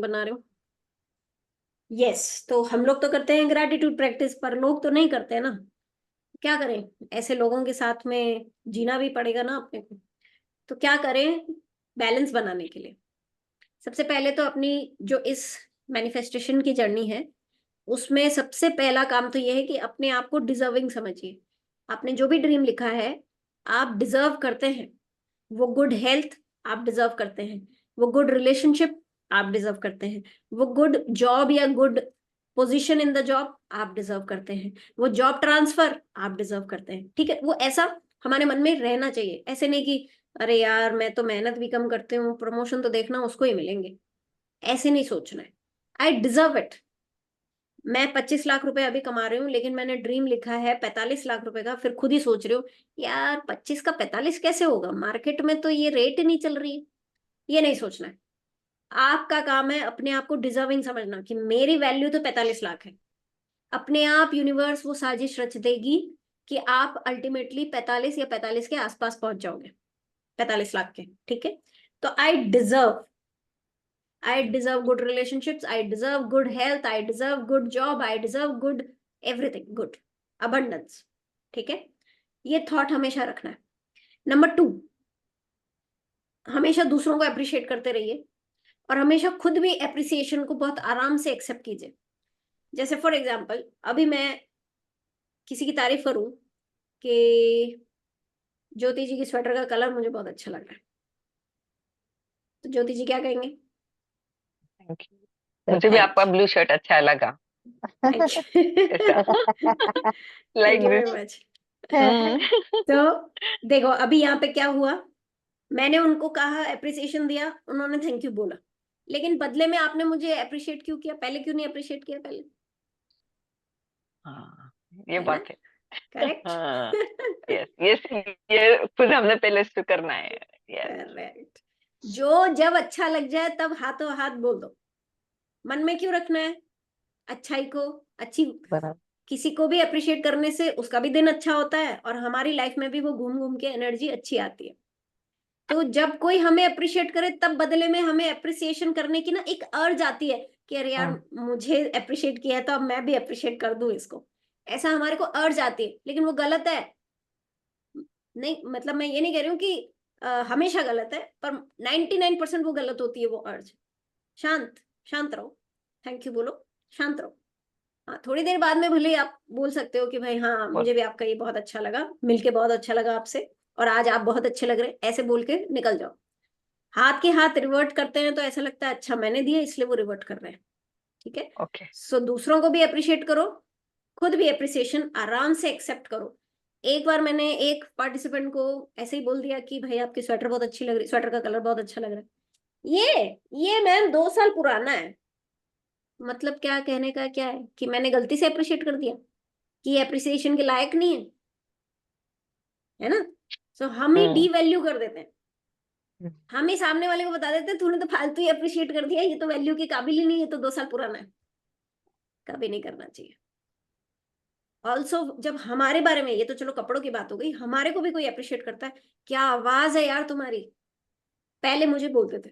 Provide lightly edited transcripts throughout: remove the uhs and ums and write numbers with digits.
बना रहे हो। यस, तो हम लोग तो करते हैं ग्रैटिट्यूड प्रैक्टिस, पर लोग तो नहीं करते हैं ना। क्या करें, ऐसे लोगों के साथ में जीना भी पड़ेगा ना अपने को। तो क्या करें बैलेंस बनाने के लिए? सबसे पहले तो अपनी जो इस मैनिफेस्टेशन की जर्नी है, उसमें सबसे पहला काम तो यह है कि अपने आप को डिजर्विंग समझिए। आपने जो भी ड्रीम लिखा है, आप डिजर्व करते हैं। वो गुड हेल्थ आप डिजर्व करते हैं, वो गुड रिलेशनशिप आप डिजर्व करते हैं, वो गुड जॉब या good position in the job आप डिजर्व करते हैं, वो जॉब ट्रांसफर आप डिजर्व करते हैं। ठीक है, वो ऐसा हमारे मन में रहना चाहिए। ऐसे नहीं कि अरे यार मैं तो मेहनत भी कम करती हूँ, प्रमोशन तो देखना उसको ही मिलेंगे। ऐसे नहीं सोचना है। I deserve it. मैं 25 लाख रुपए अभी कमा रही हूँ, लेकिन मैंने ड्रीम लिखा है 45 लाख रुपए का। फिर खुद ही सोच रही हो यार 25 का 45 कैसे होगा, मार्केट में तो ये रेट नहीं चल रही है। ये नहीं सोचना है। आपका काम है अपने आप को डिजर्विंग समझना कि मेरी वैल्यू तो 45 लाख है। अपने आप यूनिवर्स वो साजिश रच देगी कि आप अल्टीमेटली 45 या 45 के आसपास पहुंच जाओगे, 45 लाख के। ठीक है, तो I deserve good relationships, I deserve good health, I deserve good job, I deserve good everything good, abundance. ठीक है, ये थॉट हमेशा रखना है। नंबर 2, हमेशा दूसरों को अप्रिशिएट करते रहिए, और हमेशा खुद भी एप्रिसिएशन को बहुत आराम से एक्सेप्ट कीजिए। जैसे फॉर एग्जाम्पल अभी मैं किसी की तारीफ करूं कि ज्योति जी की स्वेटर का कलर मुझे बहुत अच्छा लग रहा है, तो ज्योति जी क्या कहेंगे? थैंक यू, मुझे भी थैंक आपका ब्लू शर्ट अच्छा लगा। थैंक ऐसा thank like you very this. Much. तो देखो अभी यहाँ पे क्या हुआ, मैंने उनको कहा, अप्रिसिएशन दिया, उन्होंने थैंक यू बोला, लेकिन बदले में आपने मुझे अप्रिशिएट क्यों किया? पहले क्यों नहीं अप्रिशिएट किया पहले? हाँ, ये है ना? बात है। करेक्ट। हाँ, यस यस, ये खुद हमने पहले शुरू करना है। यस। करेक्ट। जो जब अच्छा लग जाए तब हाथों हाथ बोल दो। मन में क्यों रखना है अच्छाई को? अच्छी बराबर। किसी को भी अप्रिशिएट करने से उसका भी दिन अच्छा होता है, और हमारी लाइफ में भी वो घूम घूम के एनर्जी अच्छी आती है। तो जब कोई हमें अप्रिशिएट करे, तब बदले में हमें अप्रिसिएशन करने की ना एक अर्ज आती है कि अरे यार हाँ मुझे अप्रिशिएट किया है तो अब मैं भी अप्रिशिएट कर दूं इसको। ऐसा हमारे को अर्ज आती है, लेकिन वो गलत है। नहीं मतलब मैं ये नहीं कह रही हूँ कि हमेशा गलत है, पर 99% वो गलत होती है वो अर्ज। शांत शांत रहो, थैंक यू बोलो, शांत रहो। हाँ, थोड़ी देर बाद में भले ही आप बोल सकते हो कि भाई हाँ बोल। मुझे भी आपका ये बहुत अच्छा लगा, मिलके बहुत अच्छा लगा आपसे, और आज आप बहुत अच्छे लग रहे हैं, ऐसे बोल के निकल जाओ। हाथ के हाथ रिवर्ट करते हैं तो ऐसा लगता है अच्छा मैंने दिया इसलिए वो रिवर्ट कर रहे हैं। ठीक है, ओके। सो दूसरों को भी अप्रिशिएट करो, खुद भी अप्रिसिएशन आराम से एक्सेप्ट करो। एक बार मैंने एक पार्टिसिपेंट को ऐसे ही बोल दिया कि भाई आपकी स्वेटर बहुत अच्छी लग रही, स्वेटर का कलर बहुत अच्छा लग रहा है। ये मैम 2 साल पुराना है। मतलब क्या कहने का क्या है कि मैंने गलती से अप्रिशिएट कर दिया कि ये अप्रिसिएशन के लायक नहीं है, है ना? सो हम ही डी हम्म। वैल्यू कर देते हैं। हम ही सामने वाले को बता देते हैं तूने तो फालतू ही अप्रिशिएट कर दिया, ये तो वैल्यू के काबिल ही नहीं है, तो 2 साल पुराना है। कभी नहीं करना चाहिए। ऑल्सो जब हमारे बारे में, ये तो चलो कपड़ों की बात हो गई, हमारे को भी कोई अप्रिशिएट करता है, क्या आवाज है यार तुम्हारी, पहले मुझे बोलते थे।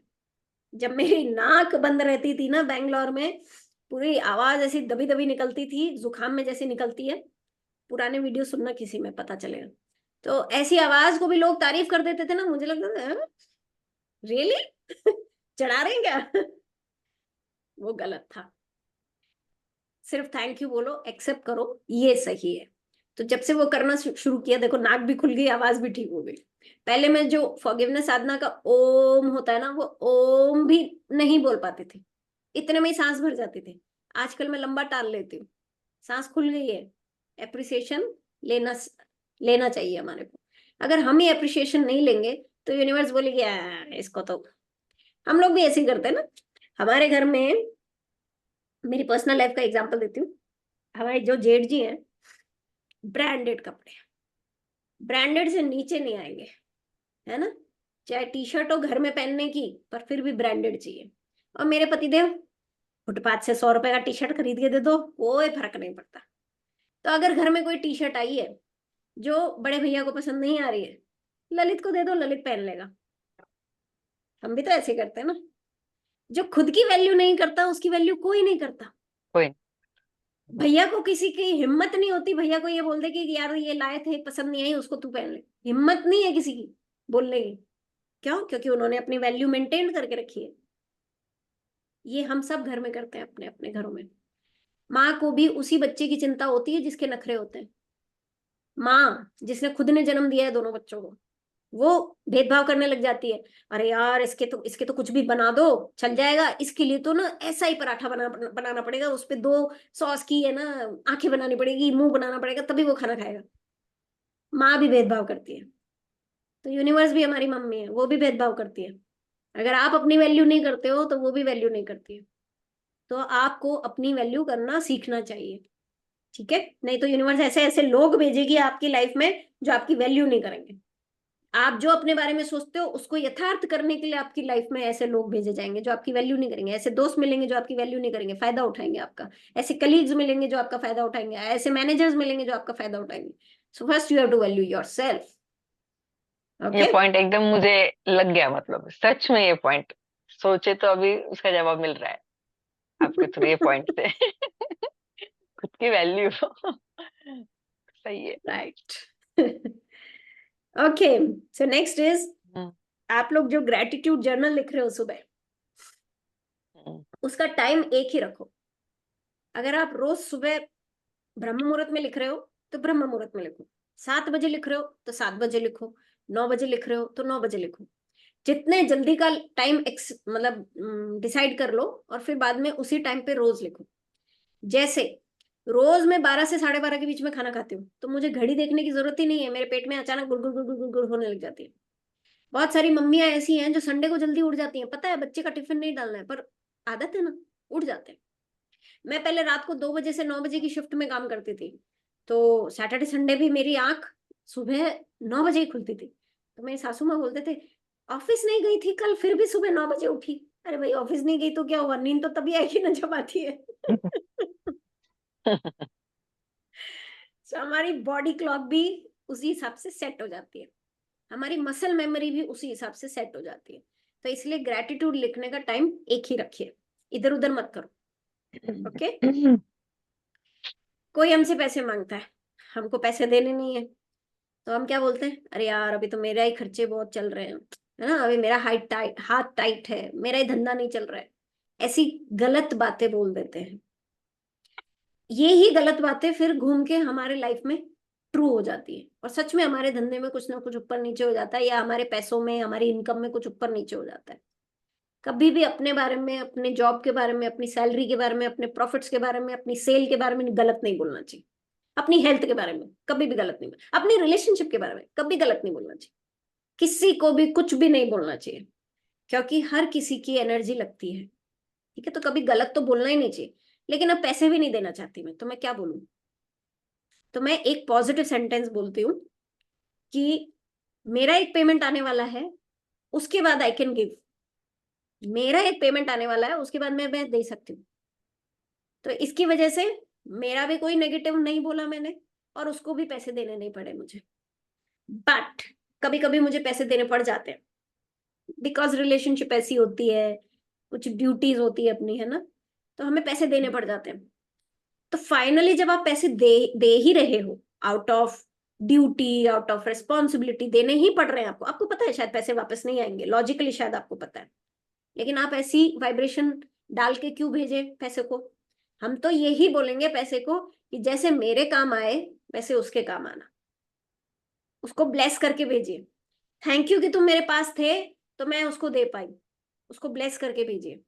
जब मेरी नाक बंद रहती थी ना बैंगलोर में, पूरी आवाज ऐसी दबी दबी निकलती थी, जुकाम में जैसे निकलती है। पुराने वीडियो सुनना किसी में पता चलेगा। तो ऐसी आवाज को भी लोग तारीफ कर देते थे ना, मुझे लगता था रियली चढ़ा रहे हैं क्या? वो गलत था। सिर्फ थैंक यू बोलो, एक्सेप्ट करो, ये सही है। तो जब से वो करना शुरू किया, देखो नाक भी खुल गई, आवाज भी ठीक हो गई। पहले मैं जो फॉरगिवनेस साधना का ओम होता है ना, वो ओम भी नहीं बोल पाती थी, इतने में ही सांस भर जाती थी। आजकल मैं लंबा टाल लेती हूँ, सांस खुल गई है। एप्रिसिएशन लेना लेना चाहिए हमारे को। अगर हम ही एप्रिसिएशन नहीं लेंगे तो यूनिवर्स बोलेगी इसको तो। हम लोग भी ऐसे ही करते हैं ना। हमारे घर में, मेरी पर्सनल लाइफ का एग्जांपल देती हूँ। हमारे जो जेठ जी हैं, ब्रांडेड कपड़े, ब्रांडेड से नीचे नहीं आएंगे, है ना? चाहे टी शर्ट हो घर में पहनने की, पर फिर भी ब्रांडेड चाहिए। और मेरे पतिदेव, फुटपाथ से 100 रुपए का टी शर्ट खरीद के दे दो, कोई फर्क नहीं पड़ता। तो अगर घर में कोई टी शर्ट आई है जो बड़े भैया को पसंद नहीं आ रही है, ललित को दे दो, ललित पहन लेगा। हम भी तो ऐसे करते हैं ना। जो खुद की वैल्यू नहीं करता उसकी वैल्यू कोई नहीं करता। कोई भैया को किसी की हिम्मत नहीं होती भैया को ये बोल दे कि यार ये लाए थे पसंद नहीं आई उसको तू पहन ले, हिम्मत नहीं है किसी की बोलने की। क्यों? क्योंकि उन्होंने अपनी वैल्यू मेंटेन करके रखी है। ये हम सब घर में करते हैं अपने अपने घरों में। माँ को भी उसी बच्चे की चिंता होती है जिसके नखरे होते हैं। माँ जिसने खुद ने जन्म दिया है दोनों बच्चों को, वो भेदभाव करने लग जाती है। अरे यार इसके तो कुछ भी बना दो चल जाएगा, इसके लिए तो ना ऐसा ही पराठा बनाना पड़ेगा, उस पे 2 सॉस की है ना आंखें बनानी पड़ेगी, मुंह बनाना पड़ेगा, तभी वो खाना खाएगा। माँ भी भेदभाव करती है। तो यूनिवर्स भी हमारी मम्मी है, वो भी भेदभाव करती है। अगर आप अपनी वैल्यू नहीं करते हो तो वो भी वैल्यू नहीं करती है। तो आपको अपनी वैल्यू करना सीखना चाहिए, ठीक है? नहीं तो यूनिवर्स ऐसे ऐसे लोग भेजेगी आपकी लाइफ में जो आपकी वैल्यू नहीं करेंगे। आप जो अपने बारे में सोचते हो उसको यथार्थ करने के लिए आपकी लाइफ में ऐसे लोग भेजे जाएंगे जो आपकी वैल्यू नहीं करेंगे। ऐसे दोस्त मिलेंगे जो आपकी वैल्यू नहीं करेंगे, फायदा उठाएंगे आपका। ऐसे कलीग्स मिलेंगे जो आपका फायदा उठाएंगे, ऐसे मैनेजर्स मिलेंगे जो आपका फायदा उठाएंगे। So first you have to value yourself. ये ओके। पॉइंट एकदम मुझे लग गया, मतलब सच में ये पॉइंट सोचे तो अभी उसका जवाब मिल रहा है आपके थ्रू ये पॉइंट से। खुद की वैल्यू। सही है। Right. Okay, so next is, hmm, आप लोग जो ग्रेटिट्यूड जर्नल लिख रहे हो सुबह, हम्म, उसका टाइम एक ही रखो। अगर आप रोज सुबह ब्रह्म मुहूर्त में लिख रहे हो तो ब्रह्म मुहूर्त में लिखो। 7 बजे लिख रहे हो तो 7 बजे लिखो। 9 बजे लिख रहे हो तो 9 बजे लिखो। जितने जल्दी का टाइम मतलब डिसाइड कर लो और फिर बाद में उसी टाइम पे रोज लिखो। जैसे रोज मैं 12 से 12:30 के बीच में खाना खाती हूँ तो मुझे घड़ी देखने की जरूरत ही नहीं है, मेरे पेट में अचानक गुड़ गुड़ गुड़ गुड़ गुड़ गुड़ होने लग जाती है। बहुत सारी मम्मियां ऐसी हैं जो संडे को जल्दी उठ जाती हैं, पता है बच्चे का टिफिन नहीं डालना है पर आदत है ना, उठ जाते हैं। मैं पहले रात को 2 बजे से 9 बजे की शिफ्ट में काम करती थी, तो सैटरडे संडे भी मेरी आंख सुबह 9 बजे ही खुलती थी। तो मेरी सासू माँ बोलते थे ऑफिस नहीं गई थी कल फिर भी सुबह 9 बजे उठी। अरे भाई ऑफिस नहीं गई तो क्या हुआ, नींद तो तभी आएगी ना जब आती है। तो हमारी बॉडी क्लॉक भी उसी हिसाब से सेट हो जाती है, हमारी मसल मेमोरी भी उसी हिसाब से सेट हो जाती है। तो इसलिए ग्रेटिट्यूड लिखने का टाइम एक ही रखिए, इधर उधर मत करो। ओके। कोई हमसे पैसे मांगता है, हमको पैसे देने नहीं है, तो हम क्या बोलते हैं, अरे यार अभी तो मेरा ही खर्चे बहुत चल रहे हैं, है ना, अभी मेरा हाथ टाइट है, मेरा ही धंधा नहीं चल रहा है। ऐसी गलत बातें बोल देते हैं। ये ही गलत बातें फिर घूम के हमारे लाइफ में ट्रू हो जाती है और सच में हमारे धंधे में कुछ ना कुछ ऊपर नीचे हो जाता है, या हमारे पैसों में हमारी इनकम में कुछ ऊपर नीचे हो जाता है। कभी भी अपने बारे में, अपने जॉब के बारे में, अपनी सैलरी के बारे में, अपने प्रॉफिट्स के बारे में, अपनी सेल के बारे में गलत नहीं बोलना चाहिए। अपनी हेल्थ के बारे में कभी भी गलत नहीं, अपनी रिलेशनशिप के बारे में कभी गलत नहीं बोलना चाहिए। किसी को भी कुछ भी नहीं बोलना चाहिए, क्योंकि हर किसी की एनर्जी लगती है। ठीक है, तो कभी गलत तो बोलना ही नहीं चाहिए। लेकिन अब पैसे भी नहीं देना चाहती मैं, तो मैं क्या बोलूं? तो मैं एक पॉजिटिव सेंटेंस बोलती हूँ कि मेरा एक पेमेंट आने वाला है, उसके बाद आई कैन गिव। मेरा एक पेमेंट आने वाला है उसके बाद मैं दे सकती हूँ। तो इसकी वजह से मेरा भी कोई नेगेटिव नहीं बोला मैंने, और उसको भी पैसे देने नहीं पड़े मुझे। बट कभी कभी मुझे पैसे देने पड़ जाते हैं, बिकॉज रिलेशनशिप ऐसी होती है, कुछ ड्यूटीज होती है अपनी, है ना, तो हमें पैसे देने पड़ जाते हैं। तो फाइनली जब आप पैसे दे ही रहे हो, out of duty, out of responsibility देने ही पड़ रहे हैं आपको, आपको पता है शायद पैसे वापस नहीं आएंगे, लॉजिकली शायद आपको पता है, लेकिन आप ऐसी वाइब्रेशन डाल के क्यों भेजे पैसे को? हम तो यही बोलेंगे पैसे को कि जैसे मेरे काम आए वैसे उसके काम आना, उसको ब्लेस करके भेजिए। थैंक यू कि तुम मेरे पास थे तो मैं उसको दे पाई, उसको ब्लेस करके भेजिए,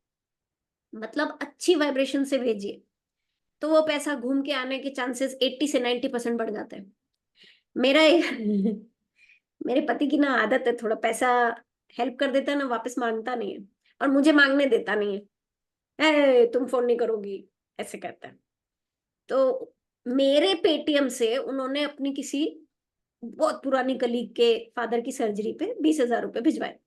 मतलब अच्छी वाइब्रेशन से भेजिए। तो वो पैसा घूम के आने के चांसेस 80 से 90% बढ़ जाते हैं। मेरा मेरे पति की ना आदत है, थोड़ा पैसा हेल्प कर देता है ना, वापस मांगता नहीं है और मुझे मांगने देता नहीं है। तुम फोन नहीं करोगी ऐसे कहता है। तो मेरे पेटीएम से उन्होंने अपनी किसी बहुत पुरानी कलीग के फादर की सर्जरी पे 20,000 रुपए भिजवाए।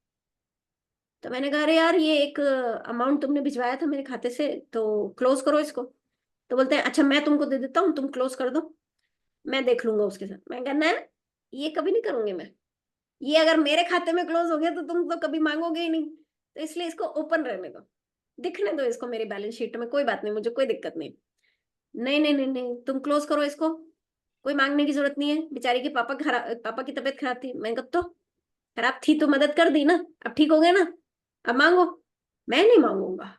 तो मैंने कहा अरे यार ये एक अमाउंट तुमने भिजवाया था मेरे खाते से, तो क्लोज करो इसको। तो बोलते हैं अच्छा मैं तुमको दे देता हूँ, तुम क्लोज कर दो, मैं देख लूंगा उसके साथ। मैं कहना है ये कभी नहीं करूंगी मैं, ये अगर मेरे खाते में क्लोज हो गया तो तुम तो कभी मांगोगे ही नहीं, तो इसलिए इसको ओपन रहने दो। दिखने दो इसको मेरी बैलेंस शीट में, कोई बात नहीं, मुझे कोई दिक्कत नहीं। नहीं नहीं नहीं नहीं, तुम क्लोज करो इसको, कोई मांगने की जरूरत नहीं है। बेचारी के पापा की तबीयत खराब थी, मैंने कहा तो खराब थी तो मदद कर दी ना, अब ठीक हो गया ना, अब मांगो। मैं नहीं मांगूंगा,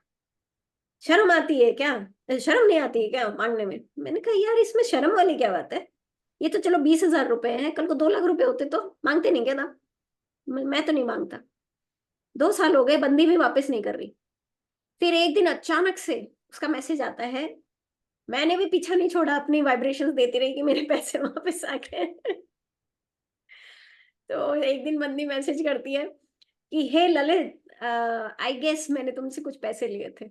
शर्म आती है क्या? शर्म नहीं आती है क्या मांगने में? मैंने कहा यार इसमें शर्म वाली क्या बात है, ये तो चलो 20,000 रुपए हैं, कल को 2 लाख रुपए होते तो मांगते नहीं क्या था? मैं तो नहीं मांगता। 2 साल हो गए, बंदी भी वापस नहीं कर रही। फिर एक दिन अचानक से उसका मैसेज आता है, मैंने भी पीछा नहीं छोड़ा, अपनी वाइब्रेशंस देती रही कि मेरे पैसे वापस आ गए। तो एक दिन बंदी मैसेज करती है कि हे ललित, आई गेस मैंने तुमसे कुछ पैसे लिए थे।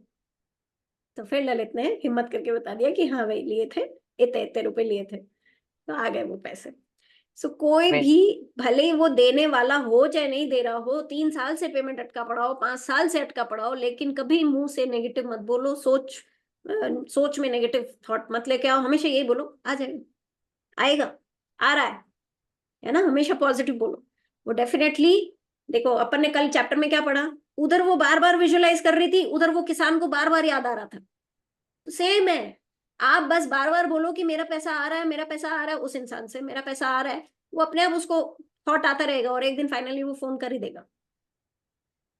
तो फिर ललित ने हिम्मत करके बता दिया कि हाँ भाई लिए थे, इतने इतने रुपए लिए थे। तो आ गए वो पैसे। सो कोई Great. भी, भले ही वो देने वाला हो चाहे नहीं दे रहा हो, 3 साल से पेमेंट अटका पड़ा हो, 5 साल से अटका पड़ा हो, लेकिन कभी मुंह से नेगेटिव मत बोलो। सोच में नेगेटिव थॉट मत लेके आओ, हमेशा यही बोलो आ जाएगा, आएगा, आ रहा है ना, हमेशा पॉजिटिव बोलो। वो डेफिनेटली, देखो अपन ने कल चैप्टर में क्या पढ़ा, उधर वो बार बार विजुअलाइज कर रही थी, उधर वो किसान को बार बार याद आ रहा था। तो सेम है, आप बस बार बार बोलो कि मेरा पैसा आ रहा है, मेरा पैसा आ रहा है, उस इंसान से मेरा पैसा आ रहा है, वो अपने आप उसको थॉट आता रहेगा और एक दिन फाइनली वो फोन कर ही देगा।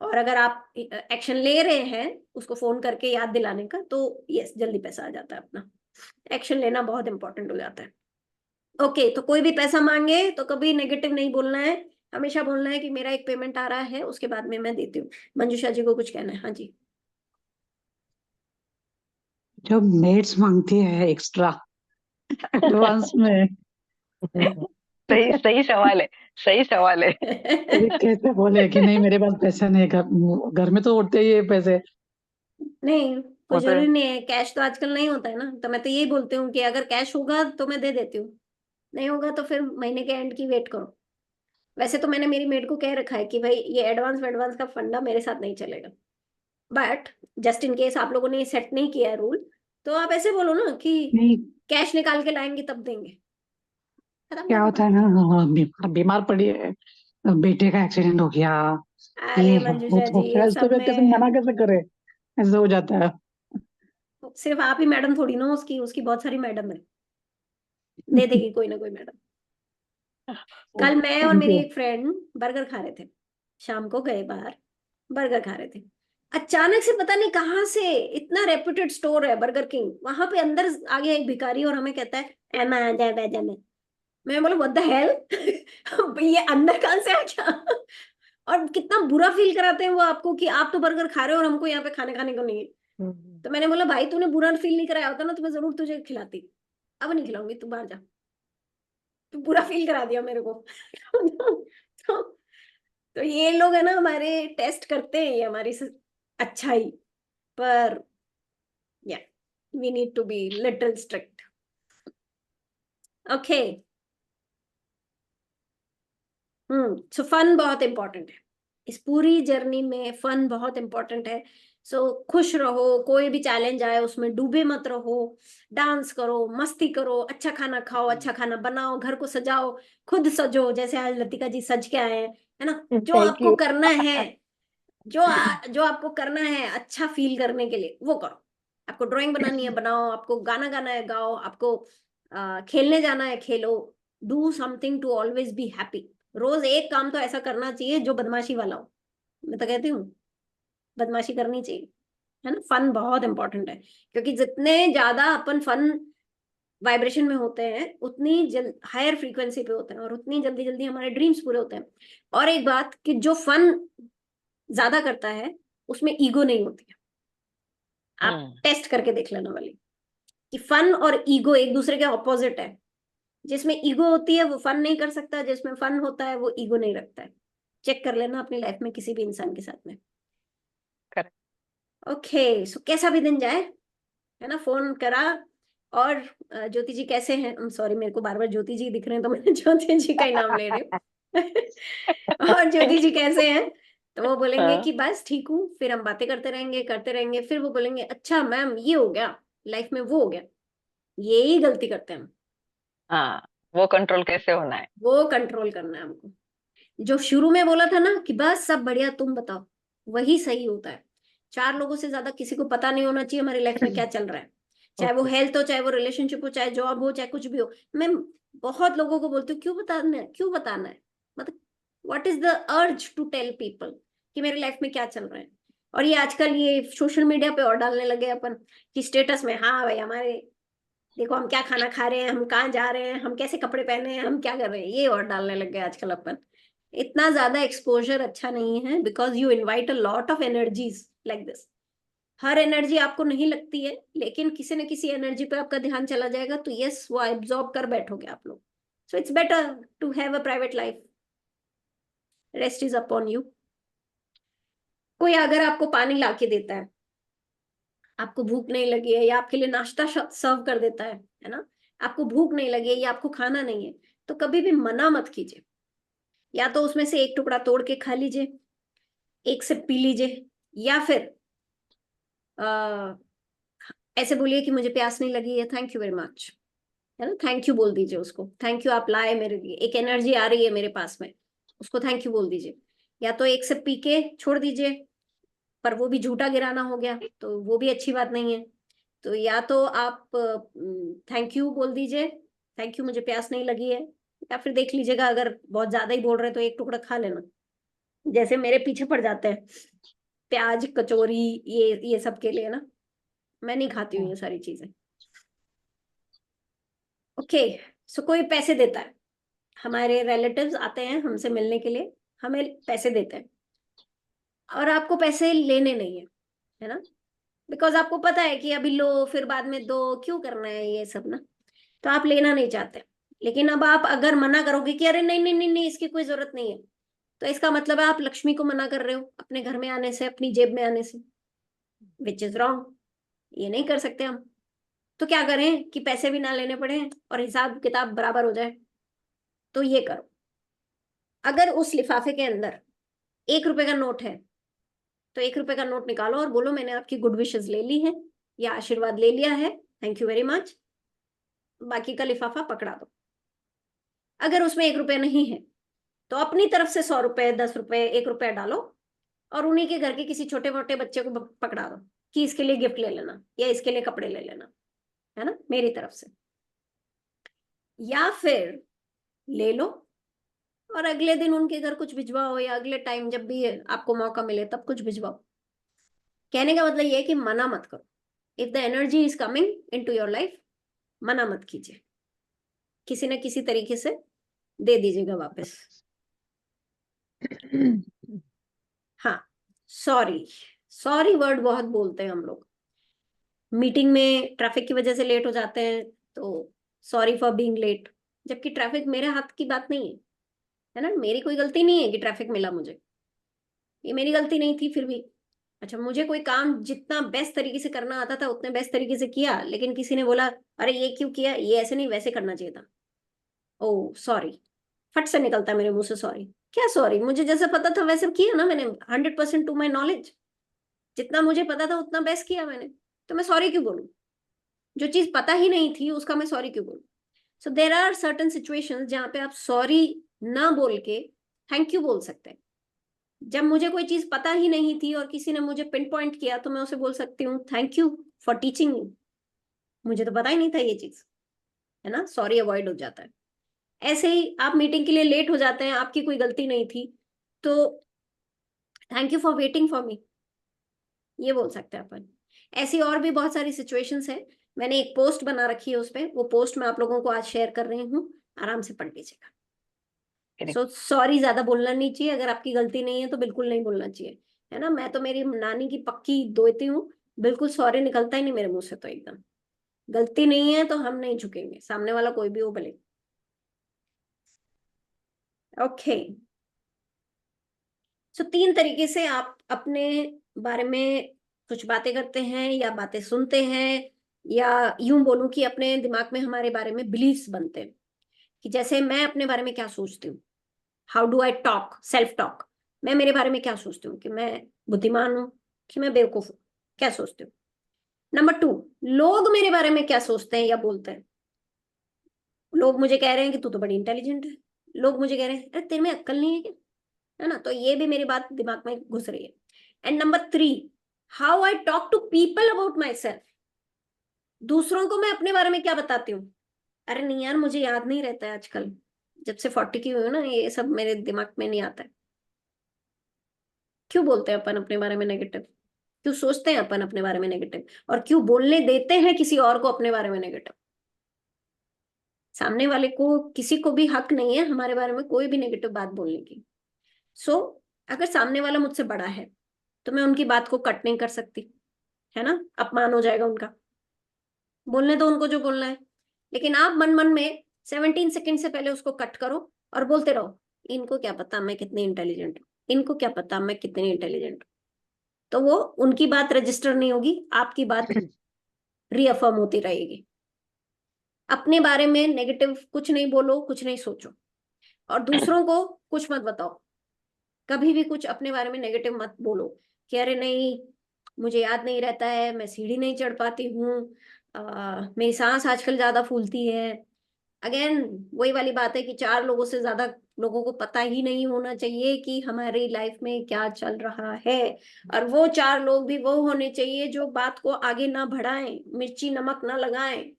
और अगर आप एक्शन ले रहे हैं उसको फोन करके याद दिलाने का, तो यस जल्दी पैसा आ जाता है अपना। एक्शन लेना बहुत इंपॉर्टेंट हो जाता है। ओके, तो कोई भी पैसा मांगे तो कभी नेगेटिव नहीं बोलना है, हमेशा बोलना है कि मेरा एक पेमेंट आ रहा है, उसके बाद में मैं देती हूँ। मंजूषा जी को कुछ कहना है? हाँ जी। जो मेड्स मांगती है एक्स्ट्रा एडवांस में, सही सही सवाल है, सही सवाल है। अभी कैसे बोले कि नहीं मेरे पास पैसे नहीं, घर घर में तो उठते ही है पैसे। नहीं, कोई वो तो जरूरी नहीं है, कैश तो आजकल नहीं होता है ना, तो मैं तो यही बोलती हूँ कि अगर कैश होगा तो मैं दे देती हूँ, नहीं होगा तो फिर महीने के एंड की वेट करो। वैसे तो मैंने मेरी मेड को कह रखा है कि भाई ये एडवांस एडवांस का फंडा मेरे साथ नहीं चलेगा, बट जस्ट इन केस आप लोगों ने सेट नहीं किया है रूल, तो आप ऐसे बोलो ना कि नहीं, कैश निकाल के लाएंगे तब देंगे, खत्म क्या कर दो होता है बात। ना, हाँ, बीमार पड़ी है, बेटे का एक्सीडेंट हो गया, अरे ये है वो मंजूषा तो जी, ये फिर तो सब फिर कैसे में मना कैसे करे, ऐसे हो जाता है। सिर्फ आप ही मैडम थोड़ी ना, उसकी उसकी बहुत सारी मैडम है, दे देगी कोई ना कोई मैडम। कल मैं और थैंक मेरी यू। एक फ्रेंड बर्गर खा रहे थे, शाम को गए बाहर, बर्गर खा रहे थे। अचानक से पता नहीं कहाँ से, इतना रेप्यूटेड स्टोर है बर्गर किंग, वहां पे अंदर आ गया एक भिखारी और हमें कहता है एमा आ जा बैजा में। मैं बोला व्हाट द हेल, ये अंदर कहाँ से आ गया? और कितना बुरा फील कराते हैं वो आपको कि आप तो बर्गर खा रहे हो और हमको यहाँ पे खाने खाने को नहीं है। तो मैंने बोला भाई तूने बुरा फील नहीं कराया होता ना तो मैं जरूर तुझे खिलाती, अब नहीं खिलाऊंगी, तू बाहर जा, तू बुरा फील करा दिया मेरे को। तो, तो ये लोग है ना हमारे, टेस्ट करते हैं ये हमारी अच्छाई, पर या we need to be little strict. Okay, so fun बहुत इंपॉर्टेंट है, इस पूरी जर्नी में फन बहुत इंपॉर्टेंट है। सो खुश रहो, कोई भी चैलेंज आए उसमें डूबे मत रहो, डांस करो, मस्ती करो, अच्छा खाना खाओ, अच्छा खाना बनाओ, घर को सजाओ, खुद सजो, जैसे आज लतिका जी सज के आए हैं, है ना? जो थैंक आपको यू। करना है, जो आपको करना है अच्छा फील करने के लिए वो करो। आपको ड्राइंग बनानी है बनाओ, आपको गाना गाना है गाओ, आपको खेलने जाना है खेलो। Do something to always be happy. रोज एक काम तो ऐसा करना चाहिए जो बदमाशी वाला हो, मैं तो कहती हूँ बदमाशी करनी चाहिए, है ना? फन बहुत इंपॉर्टेंट है, क्योंकि जितने ज्यादा अपन फन वाइब्रेशन में होते हैं उतनी हायर फ्रीक्वेंसी पे होते हैं और उतनी जल्दी जल्दी हमारे ड्रीम्स पूरे होते हैं। और एक बात कि जो फन ज्यादा करता है उसमें ईगो नहीं होती है, आप टेस्ट करके देख लेना वाली, कि फन और ईगो एक दूसरे के ऑपोजिट है। जिसमें ईगो होती है वो फन नहीं कर सकता, जिसमें फन होता है वो ईगो नहीं रखता है। चेक कर लेना अपनी लाइफ में किसी भी इंसान के साथ में। करेक्ट। ओके, सो कैसा भी दिन जाए, है ना, फोन करा। और ज्योति जी कैसे हैं? सॉरी मेरे को बार बार ज्योति जी दिख रहे हैं तो मैं ज्योति जी का ही नाम ले रही हूँ। और ज्योति जी कैसे हैं? तो वो बोलेंगे कि बस ठीक हूँ, फिर हम बातें करते रहेंगे, फिर वो बोलेंगे अच्छा मैम ये हो गया लाइफ में, वो हो गया। यही गलती करते हैं हम, हाँ, वो कंट्रोल कैसे होना है। वो कंट्रोल करना है हमको। जो शुरू में बोला था ना कि बस सब बढ़िया तुम बताओ, वही सही होता है। 4 लोगों से ज्यादा किसी को पता नहीं होना चाहिए हमारी लाइफ में क्या चल रहा है, चाहे वो हेल्थ हो, चाहे वो रिलेशनशिप हो, चाहे जॉब हो, चाहे कुछ भी हो। मैं बहुत लोगों को बोलती हूँ क्यों बताना है, क्यों बताना है, मतलब what is the urge to tell people कि मेरी लाइफ में क्या चल रहा है। और ये आजकल ये सोशल मीडिया पे और डालने लगे अपन कि स्टेटस में, हाँ भाई हमारे देखो हम क्या खाना खा रहे हैं, हम कहाँ जा रहे हैं, हम कैसे कपड़े पहने हैं, हम क्या कर रहे हैं, ये और डालने लग गए आजकल अपन। इतना ज्यादा एक्सपोजर अच्छा नहीं है, because you invite a lot of energies like this. Her energy आपको नहीं लगती है, लेकिन किसी न किसी एनर्जी पे आपका ध्यान चला जाएगा तो यस वो एब्जॉर्ब कर बैठोगे आप लोग। So it's better to have a private life, rest is upon you. कोई अगर आपको पानी ला के देता है, आपको भूख नहीं लगी है, या आपके लिए नाश्ता सर्व कर देता है ना, आपको भूख नहीं लगी है या आपको खाना नहीं है, तो कभी भी मना मत कीजिए। या तो उसमें से एक टुकड़ा तोड़ के खा लीजिए, एक सिप पी लीजिए, या फिर ऐसे बोलिए कि मुझे प्यास नहीं लगी है, थैंक यू वेरी मच, है ना, थैंक यू बोल दीजिए उसको, थैंक यू आप लाए मेरे लिए, एक एनर्जी आ रही है मेरे पास में, उसको थैंक यू बोल दीजिए। या तो एक सिप पी के छोड़ दीजिए, पर वो भी झूठा गिराना हो गया तो वो भी अच्छी बात नहीं है। तो या तो आप थैंक यू बोल दीजिए, थैंक यू मुझे प्यास नहीं लगी है, या फिर देख लीजिएगा अगर बहुत ज्यादा ही बोल रहे तो एक टुकड़ा खा लेना। जैसे मेरे पीछे पड़ जाते हैं प्याज कचौरी, ये सब के लिए ना, मैं नहीं खाती हूँ ये सारी चीजें। ओके, सो कोई पैसे देता है, हमारे रिलेटिव्स आते हैं हमसे मिलने के लिए, हमें पैसे देते हैं, और आपको पैसे लेने नहीं है, है ना, बिकॉज आपको पता है कि अभी लो फिर बाद में दो, क्यों करना है ये सब ना, तो आप लेना नहीं चाहते। लेकिन अब आप अगर मना करोगे कि अरे नहीं नहीं नहीं नहीं इसकी कोई जरूरत नहीं है, तो इसका मतलब है आप लक्ष्मी को मना कर रहे हो अपने घर में आने से, अपनी जेब में आने से, विच इज रॉन्ग। ये नहीं कर सकते हम। तो क्या करें कि पैसे भी ना लेने पड़े और हिसाब किताब बराबर हो जाए, तो ये करो। अगर उस लिफाफे के अंदर 1 रुपए का नोट है, तो 1 रुपए का नोट निकालो और बोलो मैंने आपकी गुड विशेस ले ली है या आशीर्वाद ले लिया है, थैंक यू वेरी मच, बाकी का लिफाफा पकड़ा दो। अगर उसमें 1 रुपया नहीं है तो अपनी तरफ से 100 रुपए, 10 रुपए, 1 रुपया डालो, और उन्हीं के घर के किसी छोटे मोटे बच्चे को पकड़ा दो कि इसके लिए गिफ्ट ले लेना या इसके लिए कपड़े ले लेना, है ना, मेरी तरफ से। या फिर ले लो और अगले दिन उनके घर कुछ भिजवाओ, या अगले टाइम जब भी आपको मौका मिले तब कुछ भिजवाओ। कहने का मतलब ये है कि मना मत करो। If the energy is coming into your life, मना मत कीजिए, किसी न किसी तरीके से दे दीजिएगा वापस। हाँ, सॉरी, सॉरी वर्ड बहुत बोलते हैं हम लोग। मीटिंग में ट्रैफिक की वजह से लेट हो जाते हैं तो सॉरी फॉर बीइंग लेट, जबकि ट्रैफिक मेरे हाथ की बात नहीं है ना, मेरी कोई गलती नहीं है कि ट्रैफिक मिला मुझे, ये मेरी गलती नहीं थी फिर भी। अच्छा, मुझे कोई काम जितना बेस्ट तरीके से करना आता था उतने बेस्ट तरीके से किया, लेकिन किसी ने बोला अरे ये क्यों किया, ये ऐसे नहीं वैसे करना चाहिए था, ओ सॉरी, फट से निकलता है मेरे मुंह से सॉरी। क्या सॉरी, मुझे जैसे पता था वैसे किया ना मैंने, 100% टू माई नॉलेज, जितना मुझे पता था उतना बेस्ट किया मैंने, तो मैं सॉरी क्यों बोलूं, जो चीज पता ही नहीं थी उसका मैं सॉरी क्यों बोलूं। सो देर आर सर्टन सिचुएशंस जहां पे आप सॉरी ना बोल के थैंक यू बोल सकते हैं। जब मुझे कोई चीज पता ही नहीं थी और किसी ने मुझे पिन पॉइंट किया तो मैं उसे बोल सकती हूँ thank you for teaching me, मुझे तो पता ही नहीं था ये चीज, है ना, सॉरी अवॉइड हो जाता है। ऐसे ही आप मीटिंग के लिए लेट हो जाते हैं, आपकी कोई गलती नहीं थी, तो thank you for waiting for me, ये बोल सकते हैं अपन। ऐसी और भी बहुत सारी सिचुएशंस हैं, मैंने एक पोस्ट बना रखी है उस पर, वो पोस्ट मैं आप लोगों को आज शेयर कर रही हूँ, आराम से पढ़ लीजिएगा। सो सॉरी ज्यादा बोलना नहीं चाहिए, अगर आपकी गलती नहीं है तो बिल्कुल नहीं बोलना चाहिए, है ना। मैं तो मेरी नानी की पक्की दोती हूँ, बिल्कुल सॉरी निकलता ही नहीं मेरे मुंह से, तो एकदम गलती नहीं है तो हम नहीं झुकेंगे, सामने वाला कोई भी हो भले। ओके, सो 3 तरीके से आप अपने बारे में कुछ बातें करते हैं या बातें सुनते हैं, या यूं बोलूं कि अपने दिमाग में हमारे बारे में बिलीव्स बनते हैं, कि जैसे मैं अपने बारे में क्या सोचती हूँ, how do I talk, self talk, मैं मेरे बारे में क्या सोचती हूँ, कि मैं बुद्धिमान हूँ कि मैं बेवकूफ हूँ, क्या सोचती हूँ। नंबर 2, लोग मेरे बारे में क्या सोचते हैं या बोलते हैं। लोग मुझे कह रहे हैं कि तू तो बड़ी इंटेलिजेंट है, लोग मुझे कह रहे हैं अरे तेरे में अक्ल नहीं है क्या, है ना, तो ये भी मेरी बात दिमाग में घुस रही है। And number 3, how I talk to people about myself. दूसरों को मैं अपने बारे में क्या बताती हूँ, अरे नहीं यार मुझे याद नहीं रहता है आजकल, जब से 40 की हुई हूं ना ये सब मेरे दिमाग में नहीं आता है। क्यों बोलते हैं अपन अपने बारे में नेगेटिव, क्यों सोचते हैं अपन अपने बारे में नेगेटिव, और क्यों बोलने देते हैं किसी और को अपने बारे में नेगेटिव। सामने वाले को किसी को भी हक नहीं है हमारे बारे में कोई भी नेगेटिव बात बोलने की। सो अगर सामने वाला मुझसे बड़ा है तो मैं उनकी बात को कट नहीं कर सकती, है ना, अपमान हो जाएगा उनका। बोलने दो उनको जो बोलना है, लेकिन आप मन मन में 17 सेकंड से पहले उसको कट करो और बोलते रहो, इनको क्या पता मैं कितनी इंटेलिजेंट हूँ, इनको क्या पता मैं कितनी इंटेलिजेंट हूँ। तो वो उनकी बात रजिस्टर नहीं होगी, आपकी बात रीअफर्म होती रहेगी। अपने बारे में नेगेटिव कुछ नहीं बोलो, कुछ नहीं सोचो, और दूसरों को कुछ मत बताओ। कभी भी कुछ अपने बारे में नेगेटिव मत बोलो कि अरे नहीं मुझे याद नहीं रहता है, मैं सीढ़ी नहीं चढ़ पाती हूँ, मेरी सांस आजकल ज्यादा फूलती है। अगेन वही वाली बात है कि 4 लोगों से ज्यादा लोगों को पता ही नहीं होना चाहिए कि हमारी लाइफ में क्या चल रहा है, और वो 4 लोग भी वो होने चाहिए जो बात को आगे ना बढ़ाएं, मिर्ची नमक ना लगाएं।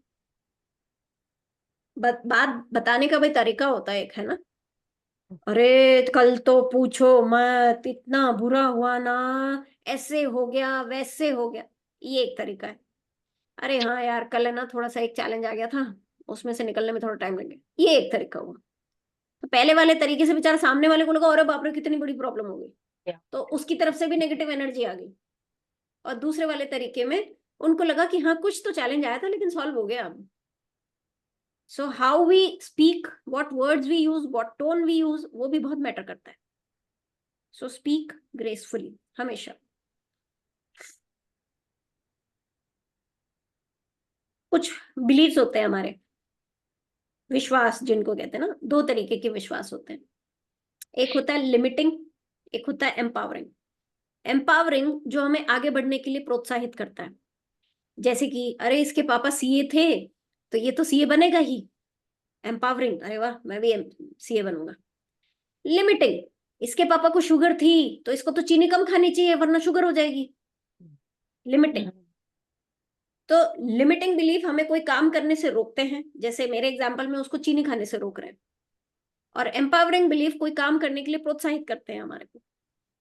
बात बताने का भी तरीका होता है एक, है ना। अरे कल तो पूछो मत, इतना बुरा हुआ ना, ऐसे हो गया वैसे हो गया, ये एक तरीका है। अरे हाँ यार कल है ना थोड़ा सा एक चैलेंज आ गया था, उसमें से निकलने में थोड़ा टाइम लग गया, ये एक तरीका हुआ। तो पहले वाले तरीके से बेचारा सामने वाले को लगा अरे बाप रे कितनी बड़ी प्रॉब्लम हो गई, या तो उसकी तरफ से भी नेगेटिव एनर्जी आ गई। और दूसरे वाले तरीके में उनको लगा कि हाँ कुछ तो चैलेंज आया था लेकिन सॉल्व हो गया अब। So how we speak, what words we use, what tone we use, वो भी बहुत मैटर करता है। सो स्पीक ग्रेसफुली हमेशा। कुछ बिलीव्स होते हैं हमारे, विश्वास जिनको कहते हैं ना, 2 तरीके के विश्वास होते हैं। एक होता है लिमिटिंग, एक होता है एम्पावरिंग। एम्पावरिंग जो हमें आगे बढ़ने के लिए प्रोत्साहित करता है, जैसे कि अरे इसके पापा सीए थे तो ये तो सीए बनेगा ही। एम्पावरिंग, अरे वाह मैं भी सीए बनूंगा। लिमिटिंग, इसके पापा को शुगर थी तो इसको तो चीनी कम खानी चाहिए वरना शुगर हो जाएगी। लिमिटिंग। तो लिमिटिंग बिलीफ हमें कोई काम करने से रोकते हैं, जैसे मेरे एग्जाम्पल में उसको चीनी खाने से रोक रहे हैं। और एम्पावरिंग बिलीफ कोई काम करने के लिए प्रोत्साहित करते हैं हमारे को।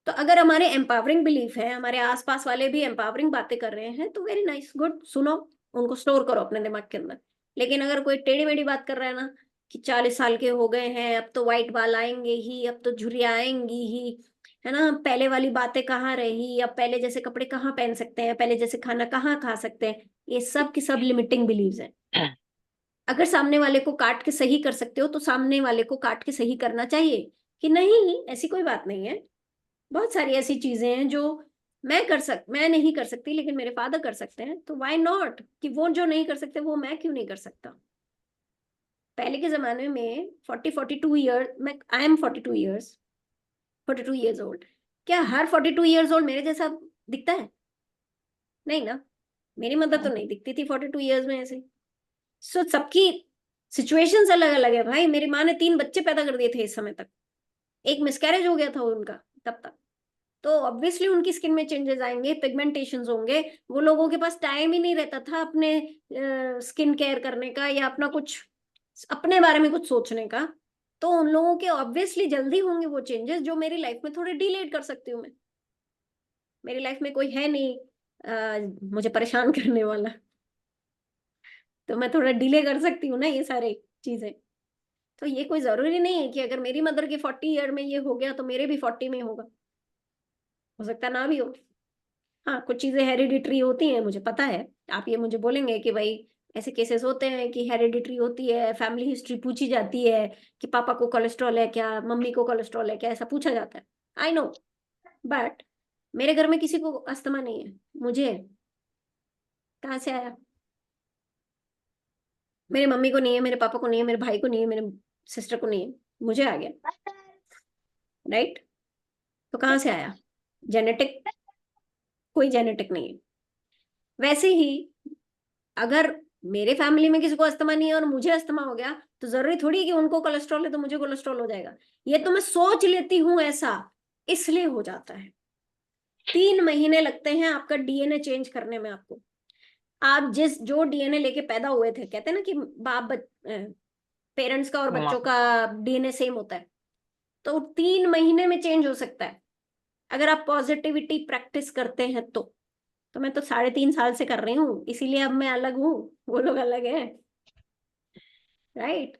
तो अगर हमारे एम्पावरिंग बिलीफ है, हमारे आसपास वाले भी एम्पावरिंग बातें कर रहे हैं, तो वेरी नाइस, गुड, सुनो, उनको स्टोर करो अपने दिमाग के अंदर। लेकिन अगर कोई टेढ़ी मेढ़ी बात कर रहा है ना कि 40 साल के हो गए हैं अब तो व्हाइट बाल आएंगे ही, अब तो झुर्रियां आएंगी ही, है ना, पहले वाली बातें कहाँ रही, अब पहले जैसे कपड़े कहाँ पहन सकते हैं, पहले जैसे खाना कहाँ खा सकते हैं, ये सब की सब लिमिटिंग बिलीव्स हैं। अगर सामने वाले को काट के सही कर सकते हो तो सामने वाले को काट के सही करना चाहिए कि नहीं ऐसी कोई बात नहीं है। बहुत सारी ऐसी चीजें हैं जो मैं नहीं कर सकती लेकिन मेरे फादर कर सकते हैं, तो व्हाई नॉट, कि वो जो नहीं कर सकते वो मैं क्यों नहीं कर सकता। पहले के जमाने में 42 ईयर, मैं I am 42 years, 42 years old, क्या हर 42 ईयर्स ओल्ड मेरे जैसा दिखता है? नहीं ना। मेरी मदर तो नहीं दिखती थी 42 ईयर्स में ऐसे। सो सबकी सिचुएशंस अलग अलग है भाई। मेरी माँ ने 3 बच्चे पैदा कर दिए थे इस समय तक, एक मिसकैरेज हो गया था उनका तब तक। तो ऑब्वियसली उनकी स्किन में चेंजेस आएंगे, पिगमेंटेशंस होंगे, वो लोगों के पास टाइम ही नहीं रहता था अपने स्किन केयर करने का या अपना कुछ अपने बारे में कुछ सोचने का। तो उन लोगों के ऑब्वियसली जल्दी होंगे वो चेंजेस जो मेरी लाइफ में थोड़े डिलेड कर सकती हूँ मैं। मेरी लाइफ में कोई है नहीं मुझे परेशान करने वाला, तो मैं थोड़ा डिले कर सकती हूँ ना ये सारे चीजें। तो ये कोई जरूरी नहीं है कि अगर मेरी मदर के 40 ईयर में ये हो गया तो मेरे भी 40 में होगा, हो सकता ना भी हो। हाँ कुछ चीजें हेरिडिटरी होती हैं मुझे पता है। आप ये मुझे बोलेंगे कि भाई ऐसे केसेस होते हैं कि हेरिडिटरी होती है, फैमिली हिस्ट्री पूछी जाती है कि पापा को कोलेस्ट्रॉल है क्या, मम्मी को कोलेस्ट्रॉल है क्या, ऐसा पूछा जाता है, आई नो। बट मेरे घर में किसी को अस्थमा नहीं है, मुझे है। कहाँ से आया? मेरी मम्मी को नहीं है, मेरे पापा को नहीं है, मेरे भाई को नहीं है, मेरे सिस्टर को नहीं है, मुझे आ गया, राइट। तो कहाँ से आया? जेनेटिक? कोई जेनेटिक नहीं है। वैसे ही अगर मेरे फैमिली में किसी को अस्थमा नहीं है और मुझे अस्थमा हो गया तो जरूरी थोड़ी कि उनको कोलेस्ट्रॉल है तो मुझे कोलेस्ट्रॉल हो जाएगा। ये तो मैं सोच लेती हूँ ऐसा, इसलिए हो जाता है। 3 महीने लगते हैं आपका डीएनए चेंज करने में। आपको, आप जो डीएनए लेके पैदा हुए थे, कहते हैं ना कि पेरेंट्स का और बच्चों का डीएनए सेम होता है, तो 3 महीने में चेंज हो सकता है अगर आप पॉजिटिविटी प्रैक्टिस करते हैं तो मैं तो 3.5 साल से कर रही हूँ, इसीलिए अब मैं अलग हूँ, वो लोग अलग है, राइट।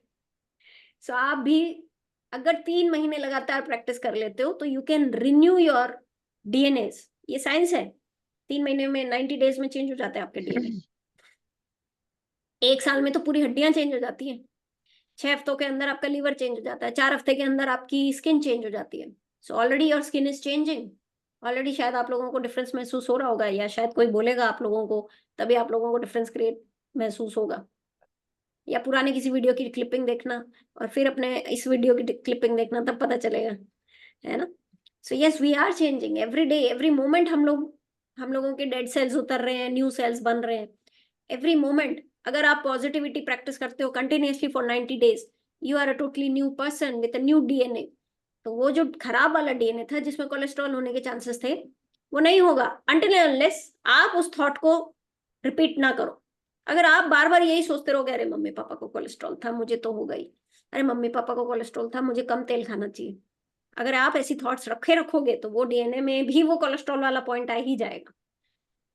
सो आप भी अगर 3 महीने लगातार प्रैक्टिस कर लेते हो तो you can renew your DNA. ये साइंस है। 3 महीने में, 90 डेज में चेंज हो जाते हैं आपके डीएनए। 1 साल में तो पूरी हड्डियां चेंज हो जाती हैं। 6 हफ्तों के अंदर आपका लीवर चेंज हो जाता है। 4 हफ्ते के अंदर आपकी स्किन चेंज हो जाती है। So already your skin is changing. Already शायद आप लोगों को डिफरेंस महसूस हो रहा होगा, या शायद कोई बोलेगा आप लोगों को, तभी आप लोगों को डिफरेंस क्रिएट महसूस होगा। या पुराने किसी वीडियो की क्लिपिंग देखना और फिर अपने इस वीडियो की क्लिपिंग देखना, तब पता चलेगा, है ना। So yes, we are changing every day, every moment. हम लोगों के डेड सेल्स उतर रहे हैं, न्यू सेल्स बन रहे हैं एवरी मोमेंट। अगर आप पॉजिटिविटी प्रैक्टिस करते हो continuously for 90 days, you are a totally new person with a new DNA. तो वो जो खराब वाला डीएनए था जिसमें कोलेस्ट्रॉल होने के चांसेस थे, वो नहीं होगा अनटिल अनलेस आप उस थॉट को रिपीट ना करो। अगर आप बार बार यही सोचते रहोगे, अरे मम्मी पापा को कोलेस्ट्रॉल था मुझे तो हो गई, अरे मम्मी पापा को कोलेस्ट्रॉल था मुझे कम तेल खाना चाहिए, अगर आप ऐसी थॉट्स रखोगे तो वो डीएनए में भी वो कोलेस्ट्रॉल वाला पॉइंट आ ही जाएगा।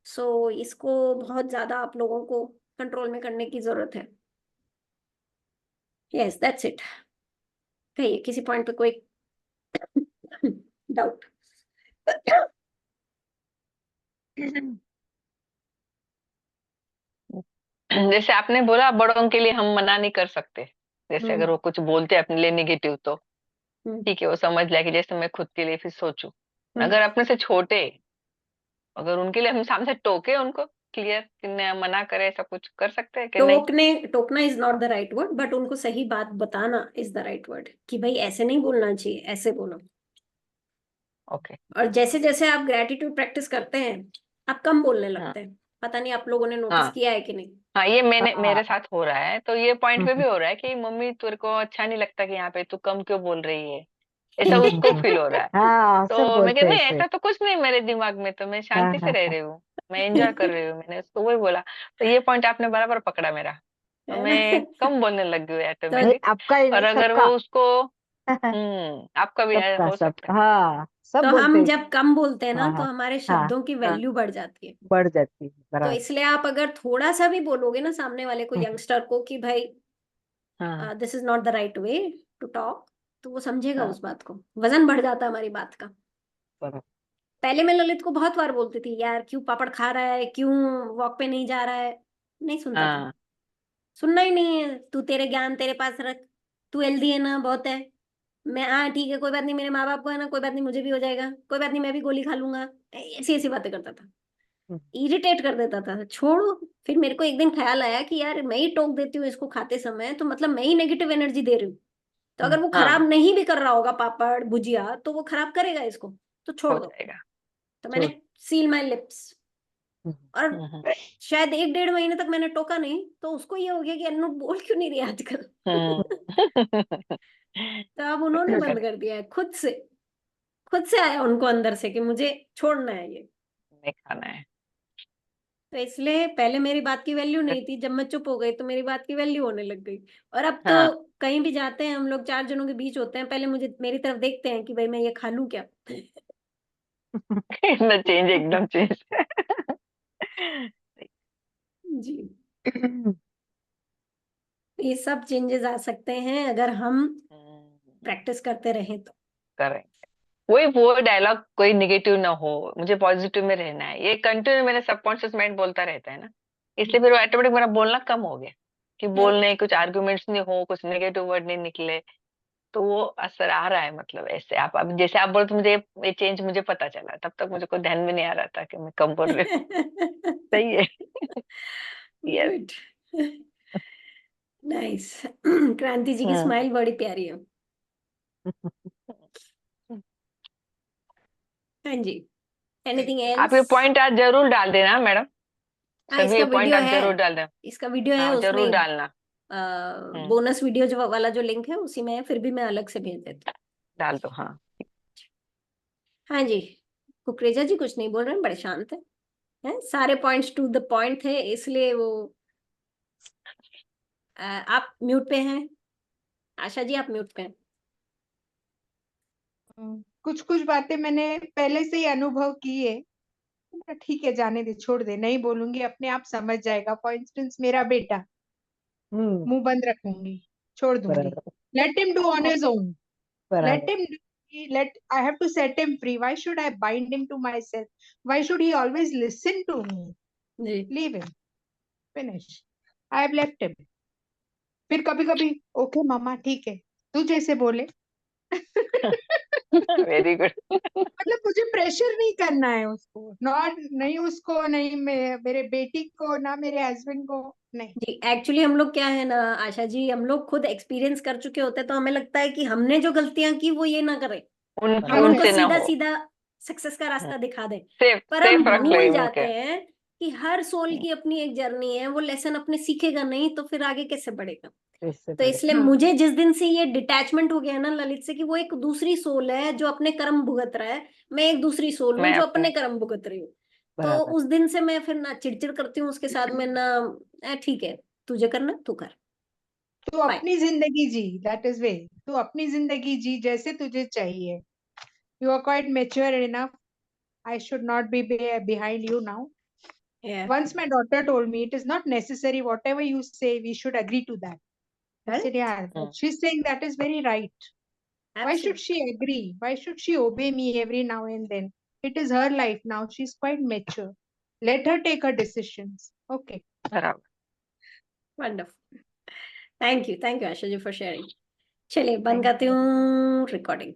सो इसको बहुत ज्यादा आप लोगों को कंट्रोल में करने की जरूरत है। Yes, that's it. कहिए किसी पॉइंट पे कोई डाउट? जैसे आपने बोला बड़ों के लिए हम मना नहीं कर सकते, जैसे अगर वो कुछ बोलते हैं अपने लिए निगेटिव तो ठीक है, वो समझ लिया कि जैसे मैं खुद के लिए फिर सोचूं। अगर अपने से छोटे, अगर उनके लिए हम सामने से टोके उनको क्लियर कि मना करे, ऐसा कुछ कर सकते हैं कि नहीं? टोकना is not the right word, but उनको सही बात बताना इज द राइट वर्ड, कि भाई ऐसे नहीं बोलना चाहिए, ऐसे बोलो। ओके। और जैसे जैसे आप ग्रेटिट्यूड प्रैक्टिस करते हैं, आप कम बोलने हाँ लगते हैं। पता नहीं आप लोगों ने नोटिस हाँ किया है कि नहीं। हाँ, ये मेरे हाँ। साथ हो रहा है, तो ये पॉइंट पे भी हो रहा है कि मम्मी तेरे को अच्छा नहीं लगता कि यहाँ पे तू कम क्यों बोल रही है, ऐसा उसको फील हो रहा है। हाँ, सब तो मैं बोलते कहती हैं नहीं, ऐसे। ऐसा तो कुछ नहीं मेरे दिमाग में, तो मैं हाँ शांति से हाँ रह रही हूँ, मैं एंजॉय कर रही हूँ, मैंने उसको वही बोला। तो ये पॉइंट आपने बराबर पकड़ा मेरा, तो है ना। मैं कम बोलने लग गई नहीं, ऑटोमेटिक। आपका ही और नहीं, अगर वो सबका। उसको आपका भी सबका हो सकता सबका, है। हाँ, सब तो बोलते हम हैं। जब कम बोलते हैं ना, हाँ तो हाँ हमारे हाँ शब्दों की हाँ, वैल्यू बढ़ जाती है। बढ़ जाती है तो बराबर। इसलिए आप अगर थोड़ा सा भी बोलोगे ना सामने वाले को, यंगस्टर को, कि भाई हाँ this is not the right way to talk, तो वो समझेगा हाँ उस बात को। वजन बढ़ जाता है हमारी बात का। बराबर। पहले मैं ललित को बहुत बार बोलती थी, यार क्यों पापड़ खा रहा है, क्यों वॉक पे नहीं जा रहा है, नहीं सुनता था। हाँ सुनना ही नहीं है, तू तेरे ज्ञान तेरे पास रख, तू हेल्दी है ना, बहुत है। मैं, हाँ ठीक है, कोई बात नहीं, मेरे माँ बाप को है ना, कोई बात नहीं, मुझे भी हो जाएगा, कोई बात नहीं, मैं भी गोली खा लूंगा। ऐसी ऐसी बातें करता था, इरिटेट कर देता था। छोड़ो। फिर मेरे को एक दिन ख्याल आया कि यार मैं ही टोक देती हूँ इसको खाते समय, तो मतलब मैं ही नेगेटिव एनर्जी दे रही हूँ। तो अगर वो खराब हाँ, नहीं भी कर रहा होगा पापड़ भुजिया, तो वो खराब करेगा इसको, तो छोड़ हो दो। जाएगा। तो छोड़। मैंने सील माई लिप्स। और हम्म शायद 1-1.5 महीने तक मैंने टोका नहीं, तो उसको ये हो गया कि अन्नू बोल क्यों नहीं रही आजकल। हम्म। तो अब उन्होंने बंद कर दिया है खुद से। खुद से आया उनको अंदर से कि मुझे छोड़ना है ये। नहीं खाना है। तो इसलिए पहले मेरी बात की वैल्यू नहीं थी, जब मैं चुप हो गई तो मेरी बात की वैल्यू होने लग गई। और अब तो हाँ। कहीं भी जाते हैं हम लोग, 4 जनों के बीच होते हैं, पहले मुझे मेरी तरफ देखते हैं कि भाई मैं ये खा लूं क्या। न चेंज, एकदम चेंज। जी। ये सब चेंजेस आ सकते हैं अगर हम प्रैक्टिस करते रहें तो। करें वही, वो डायलॉग कोई निगेटिव ना हो, मुझे पॉजिटिव में रहना है, ये कंटिन्यू मेरे सबकॉन्शियस माइंड बोलता रहता है ना, इसलिए फिर वो ऑटोमेटिक मेरा बोलना कम हो गया, कि बोलने कुछ आर्गुमेंट्स नहीं हो, कुछ नेगेटिव वर्ड नहीं निकले। तो वो असर आ रहा है, मतलब ऐसे आप अब जैसे आप बोलते, मुझे ये चेंज मुझे पता चला, तब तक मुझे कोई ध्यान में नहीं आ रहा था कि मैं कम बोल रही हूँ। सही है। Yes. Good. Nice. Kranti ji की हम्म। स्माइल बड़ी प्यारी है। हाँ जी। एनीथिंग आप ये एल्स? पॉइंट आज जरूर डाल देना मैडम, हाँ, सभी इसका ये पॉइंट वीडियो आप है। जरूर डाल देना। इसका वीडियो है हाँ जरूर उसमें। डालना। हम्म। बोनस वीडियो जो वाला जो लिंक है उसी में है, फिर भी मैं अलग से भेज देती डाल दो हाँ। हूँ। हाँ जी। कुकरेजा जी कुछ नहीं बोल रहे हैं, बड़े शांत हैं, सारे पॉइंट्स टू द पॉइंट थे, इसलिए वो आप म्यूट पे हैं। आशा जी आप म्यूट पे हैं। कुछ कुछ बातें मैंने पहले से ही अनुभव की है, ठीक है जाने दे, छोड़ दे, नहीं बोलूंगी, अपने आप समझ जाएगा। फॉर इंस्टेंस मेरा बेटा, मुंह बंद रखूंगी, छोड़ दूंगी। Let him do on his own, let him let I have to set him free. Why should I bind him to myself? Why should he always listen to me? जी Leave him, finish. I have left him. फिर कभी कभी okay मामा ठीक है, तू जैसे बोले। Very good. मतलब मुझे प्रेशर नहीं करना है उसको, नॉट नहीं उसको, नहीं मेरे बेटी को, ना मेरे हस्बैंड को, नहीं। जी एक्चुअली हम लोग क्या है ना आशा जी, हम लोग खुद एक्सपीरियंस कर चुके होते हैं, तो हमें लगता है कि हमने जो गलतियां की वो ये ना करें, हम उनको उनसे ना सीधा हो, सीधा सक्सेस का रास्ता दिखा दें। सेफ पर हम सेफ रख ले भूल उनके। जाते हैं कि हर सोल की अपनी एक जर्नी है, वो लेसन अपने सीखेगा नहीं तो फिर आगे कैसे बढ़ेगा। तो इसलिए हाँ। मुझे जिस दिन से ये डिटैचमेंट हो गया ना ललित से, कि वो एक दूसरी सोल है जो अपने कर्म भुगत रहा है, मैं एक दूसरी सोल हूँ मैं जो अपने अपने कर्म भुगत रही हूँ। तो उस दिन से मैं फिर ना चिड़चिड़ करती हूँ उसके साथ में, ना ठीक है तुझे करना तू कर, तू फाइन। अपनी जिंदगी जी, दैट इज वे। तू अपनी जिंदगी जी जैसे तुझे चाहिए। You are quite mature enough, I should not be behind you now. Once my daughter told me it is not necessary, whatever you say, we should agree to that. I said, yeah, she's saying that is very right. Why should she agree? Why should she obey me every now and then? It is her life now. She's quite mature. Let her take her decisions. Okay. बराबर। Wonderful, thank you Asha ji for sharing. चलिए बंद Thank करती you. हूँ recording.